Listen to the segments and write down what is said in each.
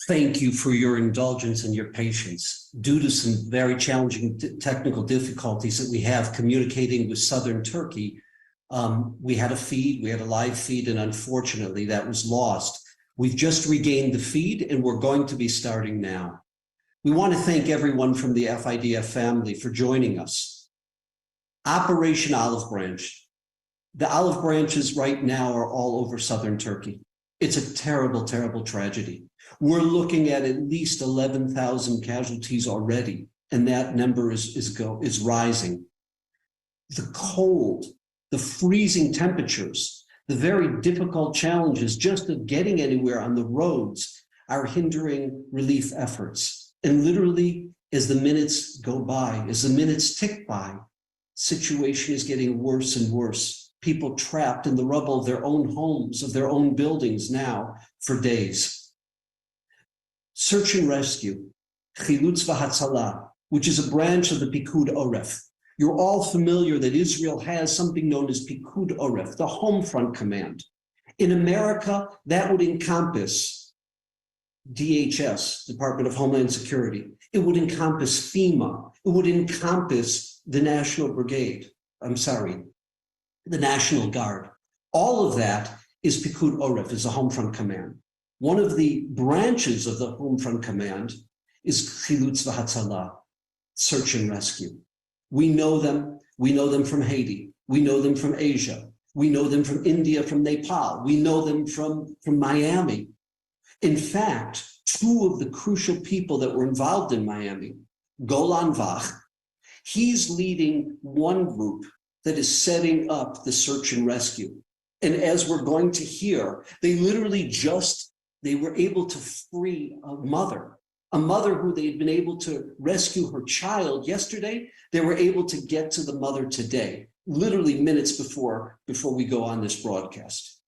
Thank you for your indulgence and your patience. Due to some very challenging technical difficulties that we have communicating with southern Turkey, we had a live feed, and unfortunately that was lost. We've just regained the feed and we're going to be starting now. We want to thank everyone from the FIDF family for joining us. Operation Olive Branch. The olive branches right now are all over southern Turkey. It's a terrible, terrible tragedy. We're looking at least 11,000 casualties already, and that number is rising. The cold, the freezing temperatures, the very difficult challenges just of getting anywhere on the roads are hindering relief efforts. And literally, as the minutes go by, as the minutes tick by, situation is getting worse and worse. People trapped in the rubble of their own homes, of their own buildings now for days. Search and rescue, Chilutz v'Hatzalah, which is a branch of the Pikud Oref. You're all familiar that Israel has something known as Pikud Oref, the Home Front Command. In America, that would encompass DHS, Department of Homeland Security. It would encompass FEMA. It would encompass the National Guard. All of that is Pikud Oref, is the Home Front Command. One of the branches of the Home Front Command is Chilutz v'Hatzalah, search and rescue. We know them from Haiti. We know them from Asia. We know them from India, from Nepal. We know them from Miami. In fact, two of the crucial people that were involved in Miami, Golan Vach, he's leading one group that is setting up the search and rescue. And as we're going to hear, they were able to free a mother who they had been able to rescue her child yesterday. They were able to get to the mother today, literally minutes before we go on this broadcast.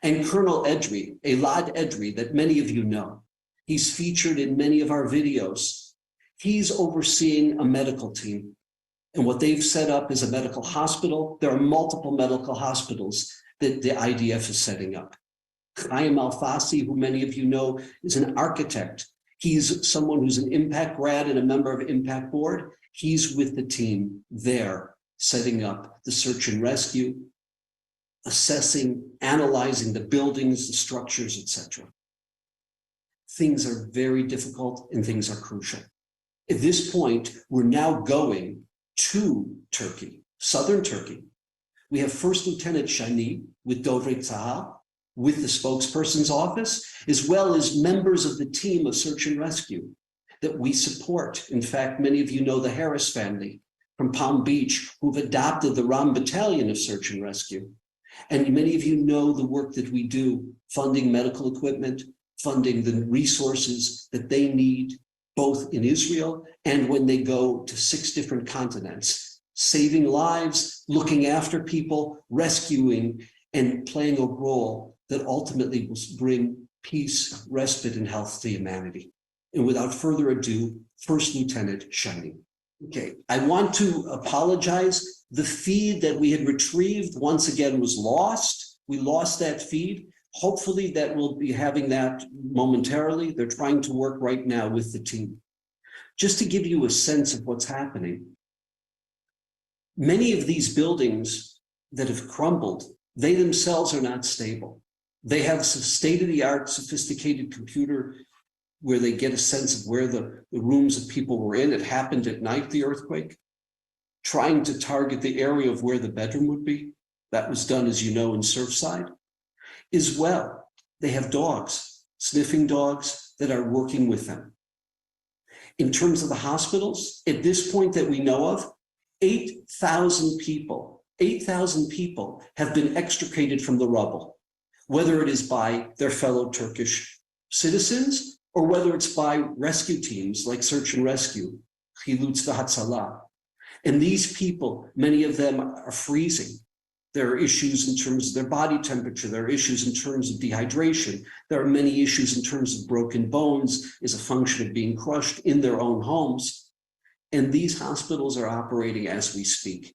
And Colonel Edry, Elad Edry, that many of you know, he's featured in many of our videos. He's overseeing a medical team. And what they've set up is a medical hospital. There are multiple medical hospitals that the IDF is setting up. Chaim Alfasi, who many of you know, is an architect. He's someone who's an Impact grad and a member of Impact Board. He's with the team there, setting up the search and rescue, assessing, analyzing the buildings, the structures, etc. Things are very difficult and things are crucial. At this point, we're now going to Turkey, southern Turkey. We have First Lieutenant Shani with Dovrei Tzahal, with the spokesperson's office, as well as members of the team of search and rescue that we support. In fact, many of you know the Harris family from Palm Beach, who've adopted the Ram Battalion of search and rescue. And many of you know the work that we do, funding medical equipment, funding the resources that they need, both in Israel and when they go to 6 different continents, saving lives, looking after people, rescuing, and playing a role that ultimately will bring peace, respite, and health to humanity. And without further ado, First Lieutenant Shani. Okay, I want to apologize. The feed that we had retrieved once again was lost. We lost that feed. Hopefully that we'll be having that momentarily. They're trying to work right now with the team. Just to give you a sense of what's happening, many of these buildings that have crumbled, they themselves are not stable. They have some state-of-the-art sophisticated computer where they get a sense of where the rooms of people were in. It happened at night, the earthquake, trying to target the area of where the bedroom would be. That was done, as you know, in Surfside. As well, they have dogs, sniffing dogs that are working with them. In terms of the hospitals, at this point that we know of, 8,000 people have been extricated from the rubble, whether it is by their fellow Turkish citizens or whether it's by rescue teams like Search and Rescue, Chilutz v'Hatzalah. And these people, many of them are freezing. There are issues in terms of their body temperature. There are issues in terms of dehydration. There are many issues in terms of broken bones as a function of being crushed in their own homes. And these hospitals are operating as we speak.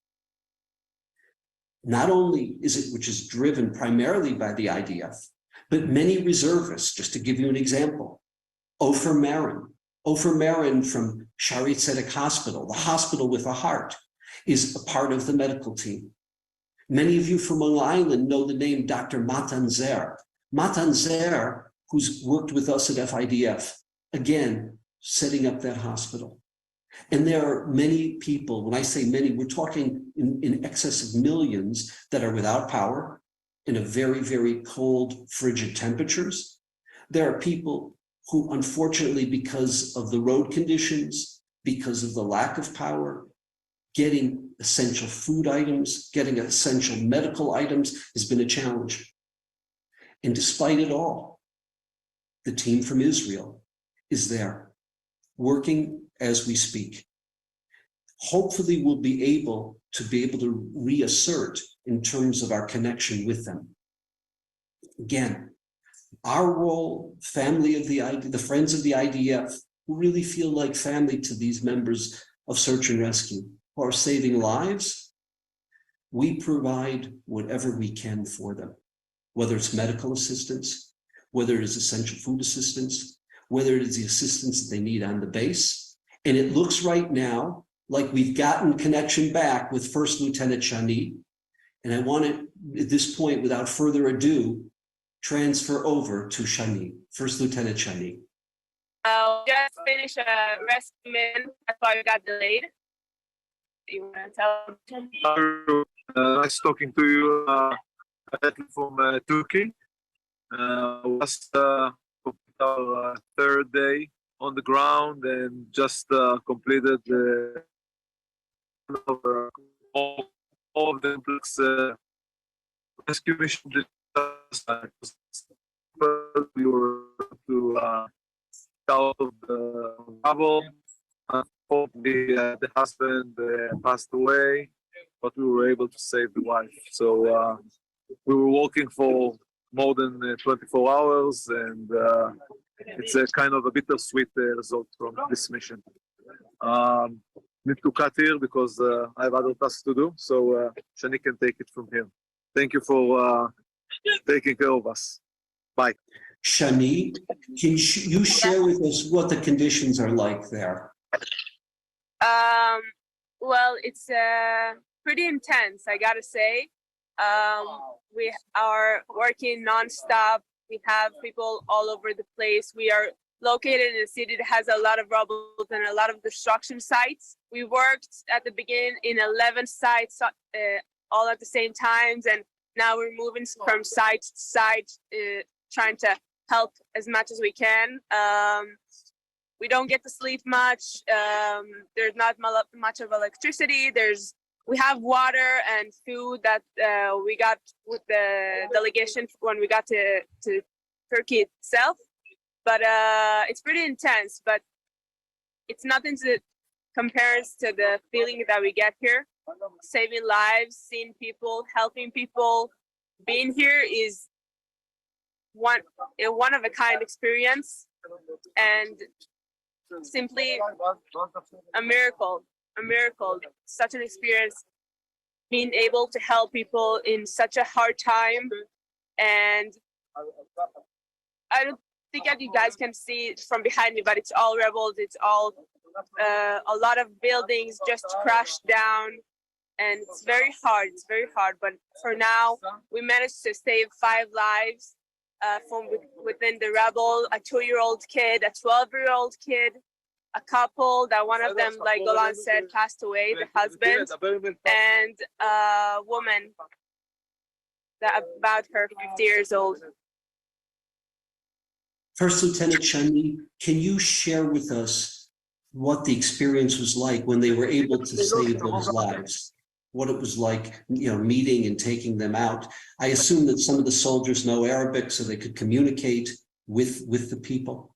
Not only is it, which is driven primarily by the IDF, but many reservists, just to give you an example. Ofer Marin from Shari Tzedek Hospital, the hospital with a heart, is a part of the medical team. Many of you from Long Island know the name Dr. Matan Zer. Matan Zer, who's worked with us at FIDF, again, setting up that hospital. And there are many people, when I say many, we're talking in excess of millions that are without power in a very, very cold, frigid temperatures. There are people who, unfortunately, because of the road conditions, because of the lack of power, getting essential food items, getting essential medical items has been a challenge. And despite it all, the team from Israel is there, working as we speak. Hopefully we'll be able to reassert in terms of our connection with them. Again, our role, family of the friends of the IDF, who really feel like family to these members of search and rescue, who are saving lives, we provide whatever we can for them, whether it's medical assistance, whether it is essential food assistance, whether it is the assistance that they need on the base. And it looks right now like we've gotten connection back with First Lieutenant Shani. And I want to, at this point, without further ado, transfer over to Shani, First Lieutenant Shani. Just finished a rescue mission. That's why we got delayed. You want to tell them? Nice talking to you. From Turkey. Was our third day on the ground and just completed all of the rescue mission. We were to out of the rubble. Unfortunately, the husband passed away, but we were able to save the wife. So we were working for more than 24 hours, and it's a kind of a bittersweet result from this mission. Need to cut here because I have other tasks to do, so Shani can take it from here. Thank you for taking care of us. Bye. Shani, can you share with us what the conditions are like there? Well, it's pretty intense, I gotta say. We are working nonstop. We have people all over the place. We are located in a city that has a lot of rubble and a lot of destruction sites. We worked at the beginning in 11 sites all at the same times, and now we're moving from site to site, trying to help as much as we can. We don't get to sleep much. There's not much of electricity. We have water and food that we got with the delegation when we got to Turkey itself. But it's pretty intense, but it's nothing that compares to the feeling that we get here. Saving lives, seeing people, helping people, being here is one of a kind experience, and simply a miracle, such an experience, being able to help people in such a hard time. And I don't think that you guys can see it from behind me, but it's all rebels. It's all a lot of buildings just crashed down, and it's very hard. But for now, we managed to save 5 lives from within the rebel, a 2-year-old kid, a 12-year-old kid, a couple that one of them, like Golan said, passed away, the husband, and a woman that about her 50 years old. First Lieutenant Shani, can you share with us what the experience was like when they were able to save those lives? What it was like, meeting and taking them out. I assume that some of the soldiers know Arabic, so they could communicate with the people.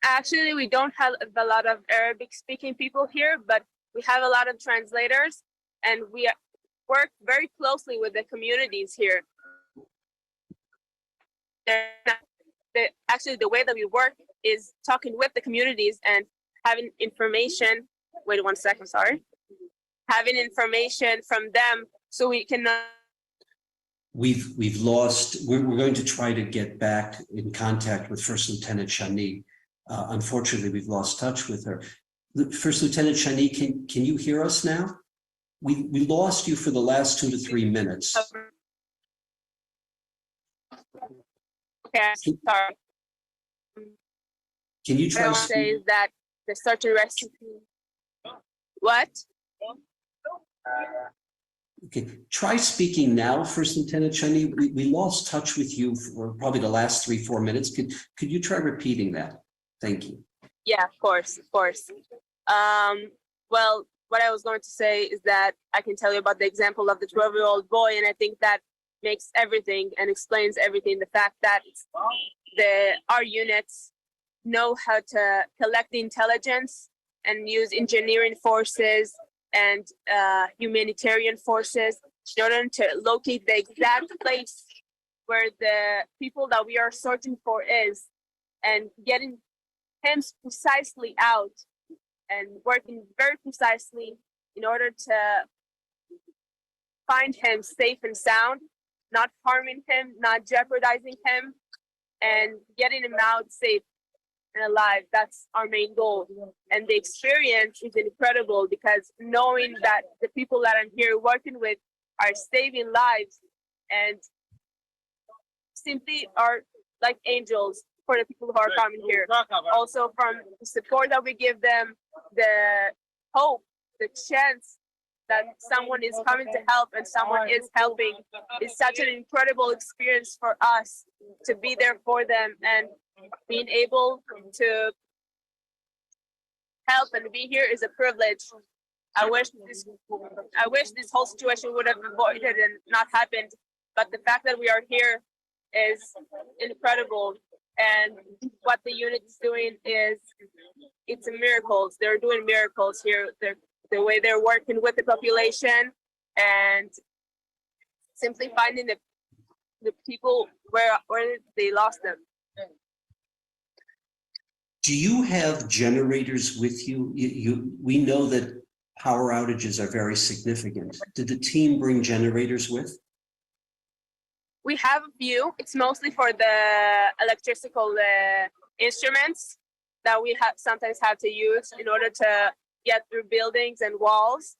Actually, we don't have a lot of Arabic-speaking people here, but we have a lot of translators, and we work very closely with the communities here. Actually, the way that we work is talking with the communities and having information. Wait 1 second, sorry. Having information from them so we can we've lost, we're going to try to get back in contact with First Lieutenant Shani. Unfortunately, we've lost touch with her. First Lieutenant Shani, can you hear us now? We lost you for the last 2 to 3 minutes. Okay, sorry. Can you try what I want to say is that the search and rescue team. What? Okay, try speaking now, First Lieutenant Shani. We lost touch with you for probably the last 3-4 minutes. Could you try repeating that? Thank you. Yeah, of course, of course. Well, what I was going to say is that I can tell you about the example of the 12-year-old boy, and I think that makes everything and explains everything. The fact that our units know how to collect the intelligence and use engineering forces and humanitarian forces in order to locate the exact place where the people that we are searching for is, and getting him precisely out and working very precisely in order to find him safe and sound, not harming him, not jeopardizing him, and getting him out safe and alive. That's our main goal. And the experience is incredible because knowing that the people that I'm here working with are saving lives and simply are like angels for the people who are coming here. Also from the support that we give them, the hope, the chance that someone is coming to help and someone is helping is such an incredible experience for us to be there for them, and being able to help and be here is a privilege. I wish this whole situation would have avoided and not happened, but the fact that we are here is incredible. And what the unit is doing it's a miracles. They're doing miracles here. The way they're working with the population and simply finding the people where they lost them. Do you have generators with you? We know that power outages are very significant. Did the team bring generators with? We have a few. It's mostly for the electrical instruments that we sometimes have to use in order to get through buildings and walls.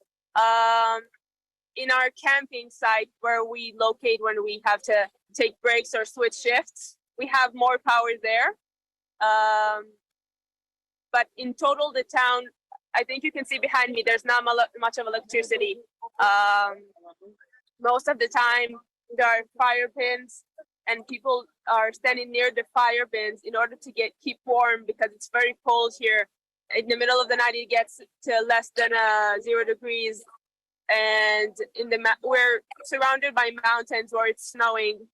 In our camping site where we locate when we have to take breaks or switch shifts, we have more power there. But in total, the town, I think you can see behind me, there's not much of electricity. Most of the time, there are fire pins and people are standing near the fire pins in order to keep warm because it's very cold here. In the middle of the night, it gets to less than 0 degrees. And we're surrounded by mountains where it's snowing.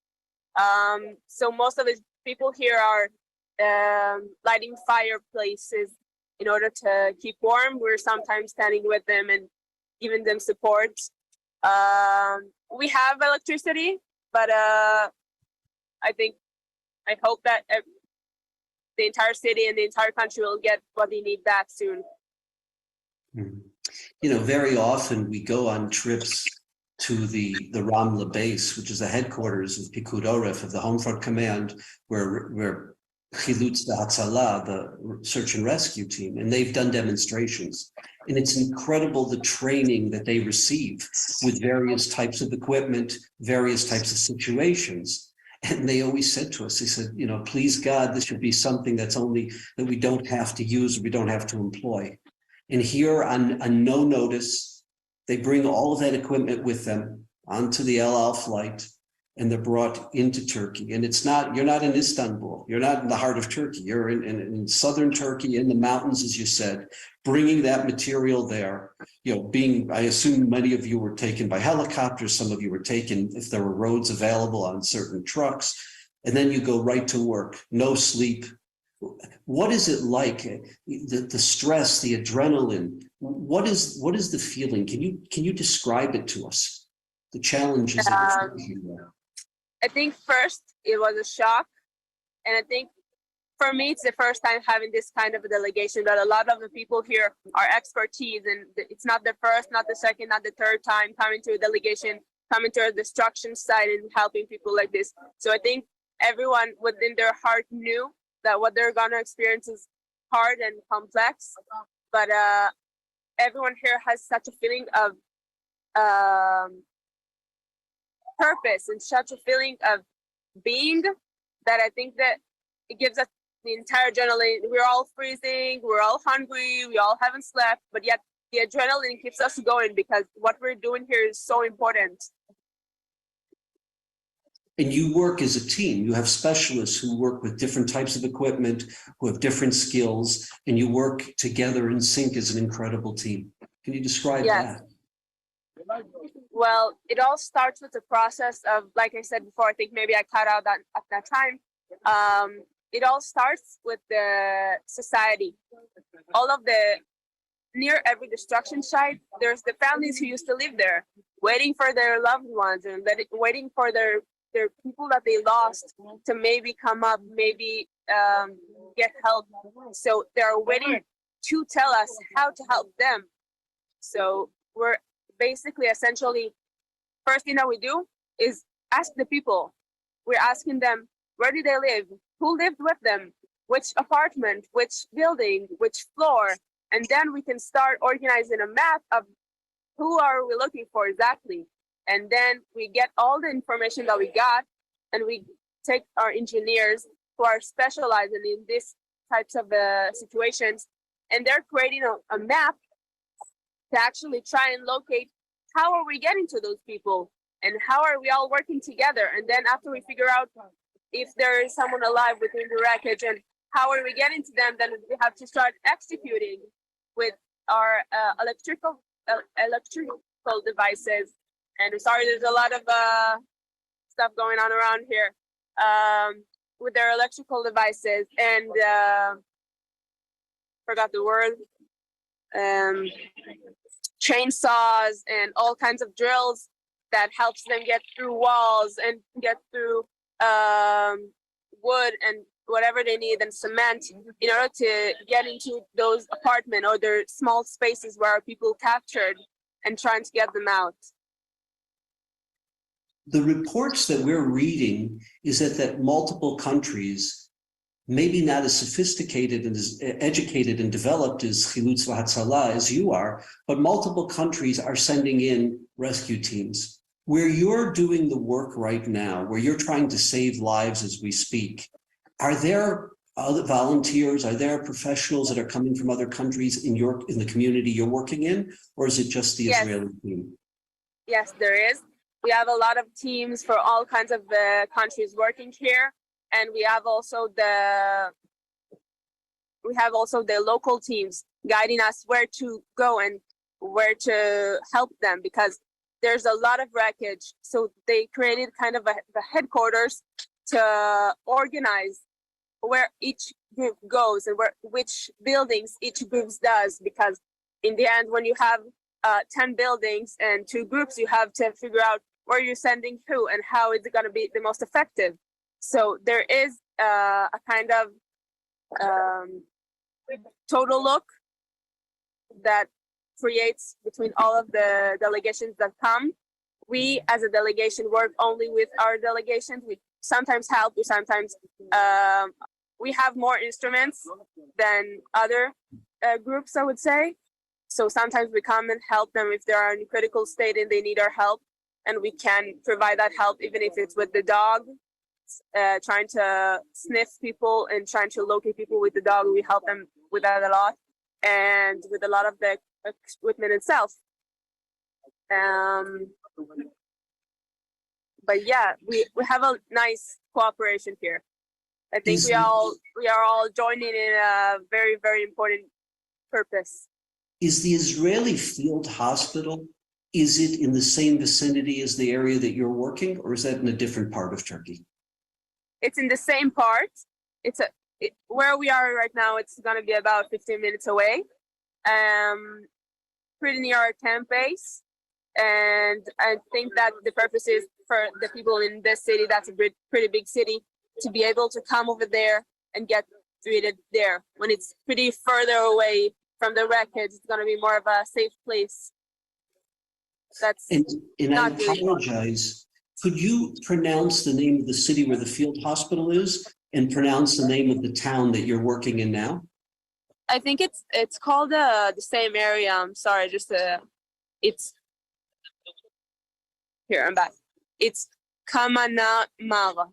So most of the people here are lighting fireplaces in order to keep warm. We're sometimes standing with them and giving them support. We have electricity, but I hope that the entire city and the entire country will get what they need back soon. You know, very often we go on trips to the Ramla base, which is the headquarters of Pikud Oref, of the Home Front Command, where Chilutz V'Hatzala, the search and rescue team, and they've done demonstrations. And it's incredible the training that they receive with various types of equipment, various types of situations. And they always said to us, they said, you know, please God, this should be something that we don't have to use or we don't have to employ. And here on no notice, they bring all of that equipment with them onto the El Al flight, and they're brought into Turkey. And you're not in Istanbul, you're not in the heart of Turkey, you're in southern Turkey, in the mountains, as you said, bringing that material there, you know, I assume many of you were taken by helicopters, some of you were taken, if there were roads available, on certain trucks, and then you go right to work, no sleep. What is it like? The stress, the adrenaline, what is the feeling? Can you describe it to us? The challenges that you're facing there. I think first it was a shock, and I think for me it's the first time having this kind of a delegation, that a lot of the people here are expertise, and it's not the first, not the second, not the third time coming to a delegation coming to a destruction site and helping people like this. So I think everyone within their heart knew that what they're gonna experience is hard and complex, but everyone here has such a feeling of purpose and such a feeling of being that I think that it gives us the entire adrenaline. We're all freezing, we're all hungry, we all haven't slept, but yet the adrenaline keeps us going because what we're doing here is so important. And you work as a team. You have specialists who work with different types of equipment, who have different skills, and you work together in sync as an incredible team. Can you describe that? Well, it all starts with the process of, like I said before, I think maybe I cut out that at that time. It all starts with the society. All of the, near every destruction site, there's the families who used to live there, waiting for their loved ones and waiting for their people that they lost to maybe come up, maybe get help. So they're waiting to tell us how to help them. So we're basically essentially, first thing that we do is ask the people. We're asking them, where do they live? Who lived with them? Which apartment, which building, which floor? And then we can start organizing a map of who are we looking for exactly. And then we get all the information that we got and we take our engineers who are specializing in these types of situations, and they're creating a map to actually try and locate how are we getting to those people and how are we all working together. And then after we figure out if there is someone alive within the wreckage and how are we getting to them, then we have to start executing with our electrical devices. And sorry, there's a lot of stuff going on around here with their electrical devices and forgot the word, chainsaws and all kinds of drills that helps them get through walls and get through wood and whatever they need and cement in order to get into those apartments or their small spaces where people captured and trying to get them out. The reports that we're reading is that multiple countries, maybe not as sophisticated and as educated and developed as Chilutz v'Hatzala as you are, but multiple countries are sending in rescue teams. Where you're doing the work right now, where you're trying to save lives as we speak, are there other volunteers, are there professionals that are coming from other countries in the community you're working in, or is it just the Israeli team? Yes, there is. We have a lot of teams for all kinds of countries working here, and we have also the local teams guiding us where to go and where to help them, because there's a lot of wreckage. So they created kind of the headquarters to organize where each group goes and which buildings each group does, because in the end, when you have 10 buildings and 2 groups, you have to figure out where you're sending who and how is it going to be the most effective. So there is a kind of total look that creates between all of the delegations that come. We as a delegation work only with our delegations. We sometimes help, we have more instruments than other groups, I would say. So sometimes we come and help them if they are in a critical state and they need our help. And we can provide that help, even if it's with the dog, trying to sniff people and trying to locate people with the dog. We help them with that a lot, and with a lot of the equipment itself. But yeah, we have a nice cooperation here. I think we are all joining in a very, very important purpose. Is the Israeli field hospital, is it in the same vicinity as the area that you're working, or is that in a different part of Turkey? It's in the same part. Where we are right now, it's going to be about 15 minutes away. Pretty near our camp base. And I think that the purpose is for the people in this city, that's a pretty big city, to be able to come over there and get treated there. When it's pretty further away from the wreckage, it's going to be more of a safe place. That's And I not doing. apologize. Could you pronounce the name of the city where the field hospital is and pronounce the name of the town that you're working in now? I think it's called the same area. I'm sorry, it's here. I'm back. It's Kamana Mals.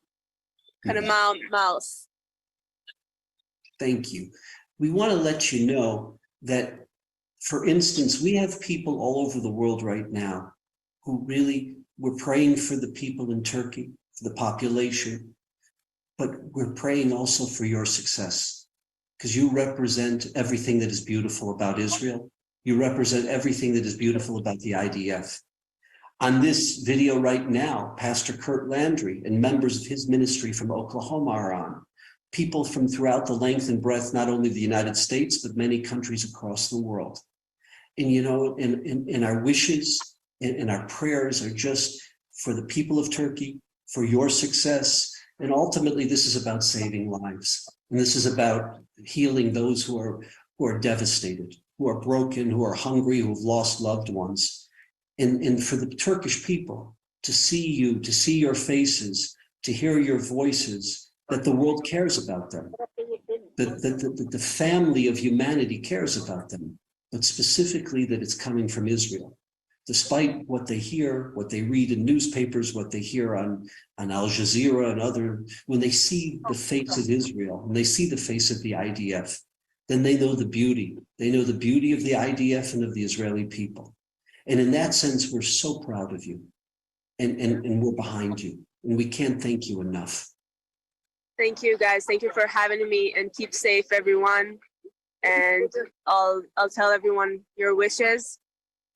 Thank you. We want to let you know that, for instance, we have people all over the world right now who really, we're praying for the people in Turkey, for the population, but we're praying also for your success, because you represent everything that is beautiful about Israel. You represent everything that is beautiful about the IDF. On this video right now, Pastor Kurt Landry and members of his ministry from Oklahoma are on. People from throughout the length and breadth, not only of the United States, but many countries across the world. And you know, in our wishes and our prayers are just for the people of Turkey, for your success. And ultimately, this is about saving lives. And this is about healing those who are devastated, who are broken, who are hungry, who have lost loved ones. And for the Turkish people to see you, to see your faces, to hear your voices, that the world cares about them, that the family of humanity cares about them, but specifically that it's coming from Israel. Despite what they hear, what they read in newspapers, what they hear on Al Jazeera and other, when they see the face of Israel, when they see the face of the IDF, then they know the beauty. They know the beauty of the IDF and of the Israeli people. And in that sense, we're so proud of you, and we're behind you, and we can't thank you enough. Thank you, guys. Thank you for having me, and keep safe, everyone. And I'll tell everyone your wishes,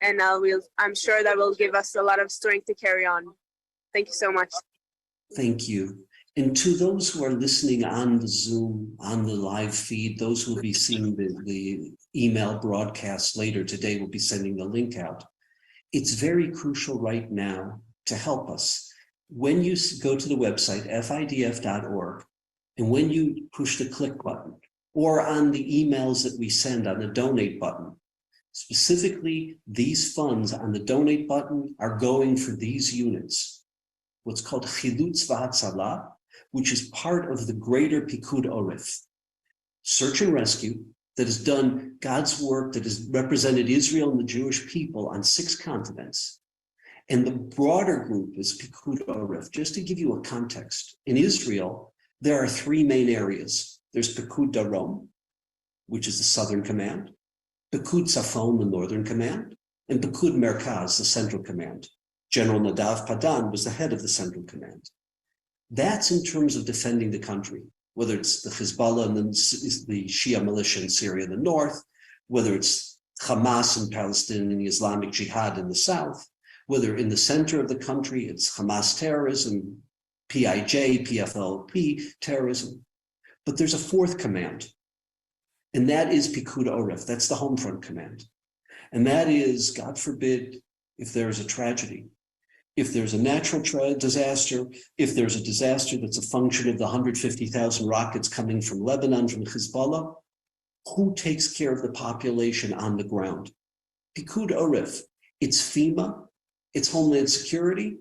and I'm sure that will give us a lot of strength to carry on. Thank you so much. Thank you. And to those who are listening on the Zoom, on the live feed, those who will be seeing the email broadcast later today, will be sending the link out. It's very crucial right now to help us. When you go to the website, fidf.org, and when you push the click button, or on the emails that we send on the donate button, specifically these funds on the donate button are going for these units, what's called Chilutz v'Hatzalah, which is part of the greater Pikud Oref, search and rescue, that has done God's work, that has represented Israel and the Jewish people on 6 continents. And the broader group is Pikud Oref. Just to give you a context, in Israel, there are 3 main areas. There's Pikud Darom, which is the Southern Command, Pikud Tzafon, the Northern Command, and Pikud Merkaz, the Central Command. General Nadav Padan was the head of the Central Command. That's in terms of defending the country, whether it's the Hezbollah and the Shia militia in Syria in the north, whether it's Hamas and Palestinian Islamic Jihad in the south, whether in the center of the country, it's Hamas terrorism, PIJ, PFLP terrorism. But there's a 4th command, and that is Pikud Oref. That's the home front command. And that is, God forbid, if there's a tragedy, if there's a natural disaster, if there's a disaster that's a function of the 150,000 rockets coming from Lebanon, from Hezbollah, who takes care of the population on the ground? Pikud Oref. It's FEMA, it's Homeland Security,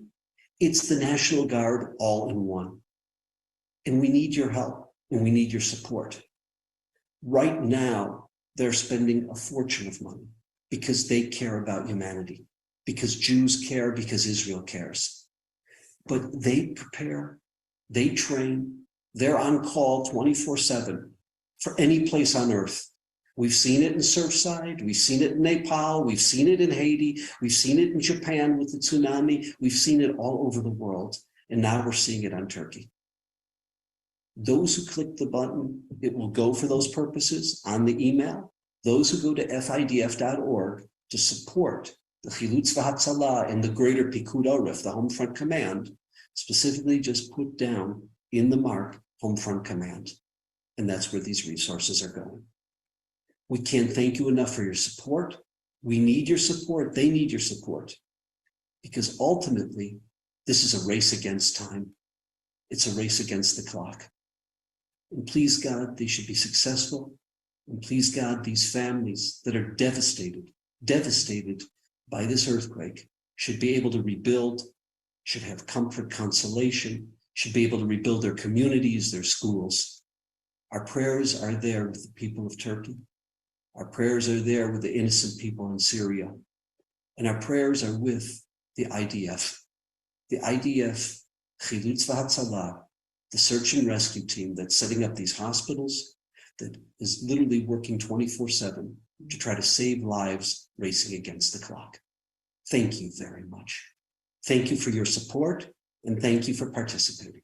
it's the National Guard all in one. And we need your help, and we need your support. Right now, they're spending a fortune of money because they care about humanity, because Jews care, because Israel cares. But they prepare, they train, they're on call 24/7 for any place on earth. We've seen it in Surfside, we've seen it in Nepal, we've seen it in Haiti, we've seen it in Japan with the tsunami, we've seen it all over the world, and now we're seeing it on Turkey. Those who click the button, it will go for those purposes on the email. Those who go to fidf.org to support the Chilutz v'Hatzalah and the greater Pikud Oref, the Home Front Command, specifically just put down in the mark Home Front Command. And that's where these resources are going. We can't thank you enough for your support. We need your support. They need your support. Because ultimately, this is a race against time. It's a race against the clock. And please God, they should be successful. And please God, these families that are devastated by this earthquake, should be able to rebuild, should have comfort, consolation, should be able to rebuild their communities, their schools. Our prayers are there with the people of Turkey. Our prayers are there with the innocent people in Syria. And our prayers are with the IDF. The IDF, Chilutz v'Hatzalah, the search and rescue team that's setting up these hospitals, that is literally working 24/7 to try to save lives racing against the clock. Thank you very much. Thank you for your support, and thank you for participating.